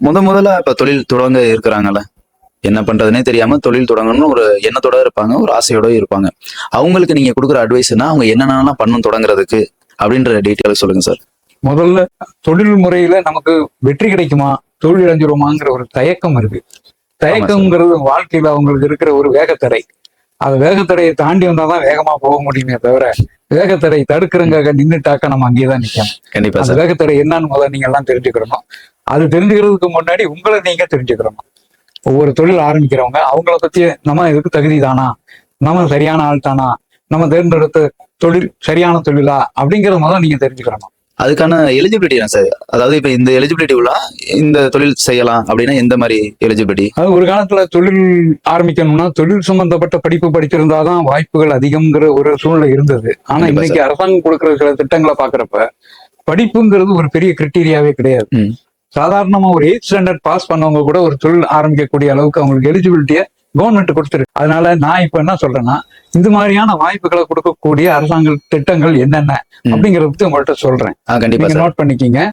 முதல்ல இப்ப தொழில் தொடங்க இருக்கிறாங்கல்ல, என்ன பண்றதுன்னே தெரியாம தொழில் தொடங்கணும்னு ஒரு எண்ணத்தோட இருப்பாங்க, ஒரு ஆசையோட இருப்பாங்க. அவங்களுக்கு நீங்க கொடுக்குற அட்வைஸ்னா அவங்க என்னென்னலாம் பண்ணணும் தொடங்குறதுக்கு அப்படின்ற டீட்டெயில் சொல்லுங்க சார். முதல்ல தொழில் முறையில நமக்கு வெற்றி கிடைக்குமா, தோல்வி அடைஞ்சிருமாங்கிற ஒரு தயக்கம் இருக்கு. தயக்கம்ங்கிறது வாழ்க்கையில அவங்களுக்கு இருக்கிற ஒரு வேகத்தடை. அது வேகத்தடையை தாண்டி வந்தாதான் வேகமா போக முடியுமே தவிர, வேகத்தடை தடுக்கிறங்க நின்றுட்டாக்க நம்ம அங்கேயேதான் நிக்கணும். கண்டிப்பா அந்த சார். வேகத்தடை என்னன்னு முதல்ல நீங்க எல்லாம் தெரிஞ்சுக்கிறணும். அது தெரிஞ்சுக்கிறதுக்கு முன்னாடி உங்களை நீங்க தெரிஞ்சுக்கிறணும். ஒவ்வொரு தொழில் ஆரம்பிக்கிறவங்க அவங்கள பத்தி நம்ம இதுக்கு தகுதி தானா, நம்ம சரியான ஆள் தானா, நம்ம தேர்ந்தெடுத்த தொழில் சரியான தொழிலா அப்படிங்கறத முதல்ல நீங்க தெரிஞ்சுக்கிறணும். அதுக்கான எலிஜிபிலிட்டி என்ன சார்? அதாவது இப்ப இந்த எலிஜிபிலிட்டி உள்ள இந்த தொழில் செய்யலாம் அப்படின்னா எந்த மாதிரி எலிஜிபிலிட்டி? அது ஒரு காலத்துல தொழில் ஆரம்பிக்கணும்னா தொழில் சம்பந்தப்பட்ட படிப்பு படிச்சிருந்தாதான் வாய்ப்புகள் அதிகம்ங்கிற ஒரு சூழ்நிலை இருந்தது. ஆனா கண்டிப்பா இன்னைக்கு சார். அரசாங்கம் கொடுக்கிற சில திட்டங்களை பாக்குறப்ப படிப்புங்கிறது ஒரு பெரிய கிரிட்டீரியாவே கிடையாது. ம். சாதாரணமா ஒரு 8th ஸ்டாண்டர்ட் பாஸ் பண்ணவங்க கூட ஒரு தொழில் ஆரம்பிக்கக்கூடிய அளவுக்கு அவங்களுக்கு எலிஜிபிலிட்டியை கவர்மெண்ட் கொடுத்துருக்கு. அதனால நான் இப்ப என்ன சொல்றேன்னா, இந்த மாதிரியான வாய்ப்புகளை கொடுக்கக்கூடிய அரசாங்க திட்டங்கள் என்னென்ன ம். அப்படிங்கறத பத்தி உங்கள்கிட்ட சொல்றேன். கண்டிப்பா நீங்க சார். நோட் பண்ணிக்கிங்க.